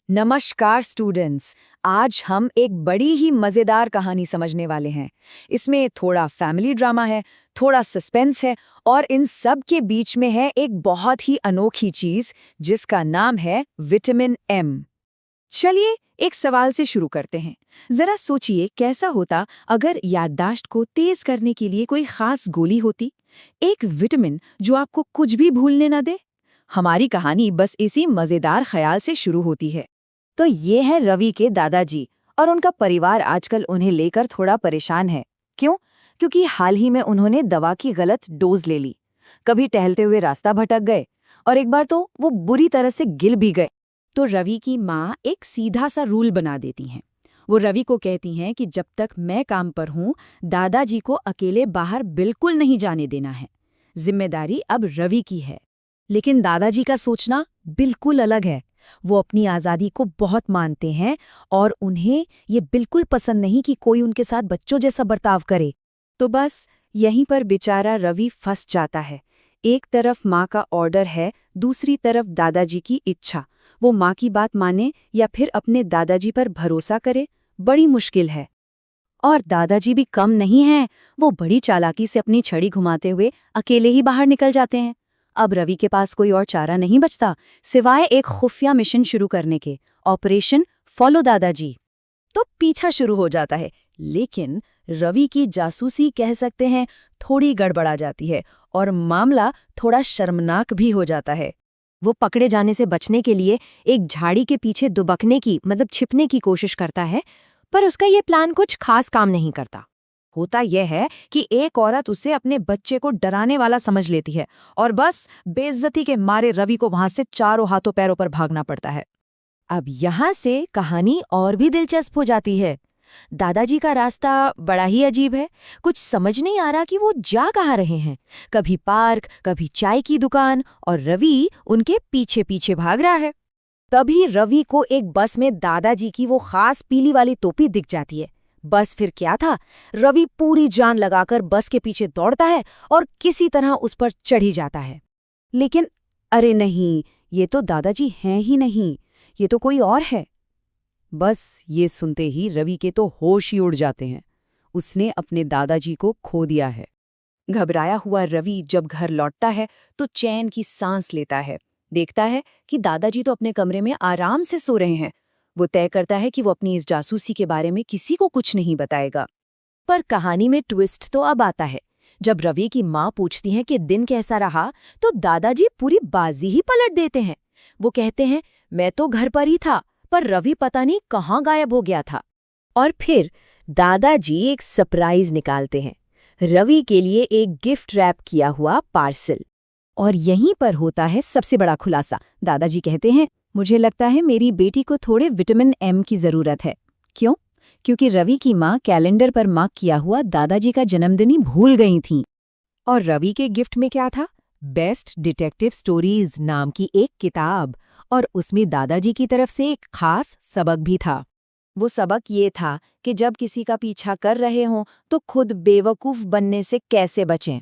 नमस्कार स्टूडेंट्स। आज हम एक बड़ी ही मज़ेदार कहानी समझने वाले हैं। इसमें थोड़ा फैमिली ड्रामा है, थोड़ा सस्पेंस है और इन सब के बीच में है एक बहुत ही अनोखी चीज़ जिसका नाम है विटामिन एम। चलिए एक सवाल से शुरू करते हैं। जरा सोचिए कैसा होता अगर याददाश्त को तेज करने के लिए कोई खास गोली होती, एक विटामिन जो आपको कुछ भी भूलने ना दे। हमारी कहानी बस इसी मज़ेदार ख्याल से शुरू होती है। तो ये है रवि के दादाजी और उनका परिवार आजकल उन्हें लेकर थोड़ा परेशान है। क्यों? क्योंकि हाल ही में उन्होंने दवा की गलत डोज ले ली। कभी टहलते हुए रास्ता भटक गए और एक बार तो वो बुरी तरह से गिर भी गए। तो रवि की माँ एक सीधा सा रूल बना देती हैं। वो रवि को कहती हैं कि जब तक मैं काम पर हूँ, दादाजी को अकेले बाहर बिल्कुल नहीं जाने देना है। जिम्मेदारी अब रवि की है। लेकिन दादाजी का सोचना बिल्कुल अलग है। वो अपनी आज़ादी को बहुत मानते हैं और उन्हें ये बिल्कुल पसंद नहीं कि कोई उनके साथ बच्चों जैसा बर्ताव करे। तो बस यहीं पर बेचारा रवि फंस जाता है। एक तरफ माँ का ऑर्डर है, दूसरी तरफ दादाजी की इच्छा। वो माँ की बात माने या फिर अपने दादाजी पर भरोसा करे, बड़ी मुश्किल है। और दादाजी भी कम नहीं हैं। वो बड़ी चालाकी से अपनी छड़ी घुमाते हुए अकेले ही बाहर निकल जाते हैं। अब रवि के पास कोई और चारा नहीं बचता सिवाय एक खुफिया मिशन शुरू करने के, ऑपरेशन फॉलो दादाजी। तो पीछा शुरू हो जाता है, लेकिन रवि की जासूसी कह सकते हैं थोड़ी गड़बड़ा जाती है और मामला थोड़ा शर्मनाक भी हो जाता है। वो पकड़े जाने से बचने के लिए एक झाड़ी के पीछे दुबकने की छिपने की कोशिश करता है, पर उसका ये प्लान कुछ खास काम नहीं करता। होता यह है कि एक औरत उसे अपने बच्चे को डराने वाला समझ लेती है और बस बेइज्जती के मारे रवि को वहां से चारों हाथों पैरों पर भागना पड़ता है। अब यहाँ से कहानी और भी दिलचस्प हो जाती है। दादाजी का रास्ता बड़ा ही अजीब है। कुछ समझ नहीं आ रहा कि वो जा कहाँ रहे हैं। कभी पार्क, कभी चाय की दुकान और रवि उनके पीछे पीछे भाग रहा है। तभी रवि को एक बस में दादाजी की वो खास पीली वाली टोपी दिख जाती है। बस फिर क्या था, रवि पूरी जान लगाकर बस के पीछे दौड़ता है और किसी तरह उस पर चढ़ ही जाता है। लेकिन अरे नहीं, ये तो दादाजी हैं ही नहीं, ये तो कोई और है। बस ये सुनते ही रवि के तो होश ही उड़ जाते हैं। उसने अपने दादाजी को खो दिया है। घबराया हुआ रवि जब घर लौटता है तो चैन की सांस लेता है। देखता है कि दादाजी तो अपने कमरे में आराम से सो रहे हैं। वो तय करता है कि वो अपनी इस जासूसी के बारे में किसी को कुछ नहीं बताएगा। पर कहानी में ट्विस्ट तो अब आता है। जब रवि की माँ पूछती है कि दिन कैसा रहा, तो दादाजी पूरी बाजी ही पलट देते हैं। वो कहते हैं, मैं तो घर पर ही था, पर रवि पता नहीं कहाँ गायब हो गया था। और फिर दादाजी एक सरप्राइज निकालते हैं, रवि के लिए एक गिफ्ट रैप किया हुआ पार्सल। और यहीं पर होता है सबसे बड़ा खुलासा। दादाजी कहते हैं, मुझे लगता है मेरी बेटी को थोड़े विटामिन एम की जरूरत है। क्यों? क्योंकि रवि की माँ कैलेंडर पर मार्क किया हुआ दादाजी का जन्मदिन ही भूल गई थीं। और रवि के गिफ्ट में क्या था? बेस्ट डिटेक्टिव स्टोरीज नाम की एक किताब, और उसमें दादाजी की तरफ से एक खास सबक भी था। वो सबक ये था कि जब किसी का पीछा कर रहे हों तो खुद बेवकूफ बनने से कैसे बचें।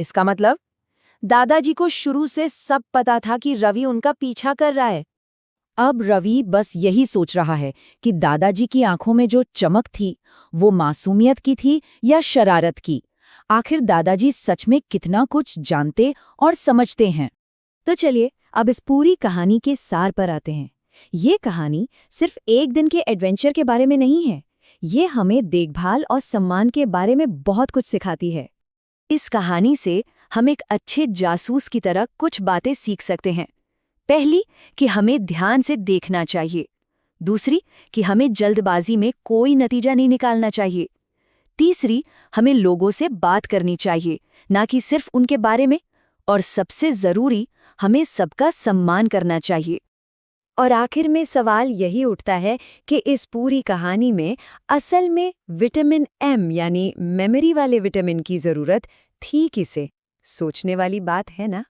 इसका मतलब दादाजी को शुरू से सब पता था कि रवि उनका पीछा कर रहा है। अब रवि बस यही सोच रहा है कि दादाजी की आंखों में जो चमक थी, वो मासूमियत की थी या शरारत की। आखिर दादाजी सच में कितना कुछ जानते और समझते हैं। तो चलिए अब इस पूरी कहानी के सार पर आते हैं। ये कहानी सिर्फ एक दिन के एडवेंचर के बारे में नहीं है। ये हमें देखभाल और सम्मान के बारे में बहुत कुछ सिखाती है। इस कहानी से हम एक अच्छे जासूस की तरह कुछ बातें सीख सकते हैं। पहली, कि हमें ध्यान से देखना चाहिए। दूसरी, कि हमें जल्दबाजी में कोई नतीजा नहीं निकालना चाहिए। तीसरी, हमें लोगों से बात करनी चाहिए, ना कि सिर्फ उनके बारे में। और सबसे जरूरी, हमें सबका सम्मान करना चाहिए। और आखिर में सवाल यही उठता है कि इस पूरी कहानी में असल में विटामिन एम यानी मेमोरी वाले विटामिन की जरूरत थी किसे? सोचने वाली बात है ना।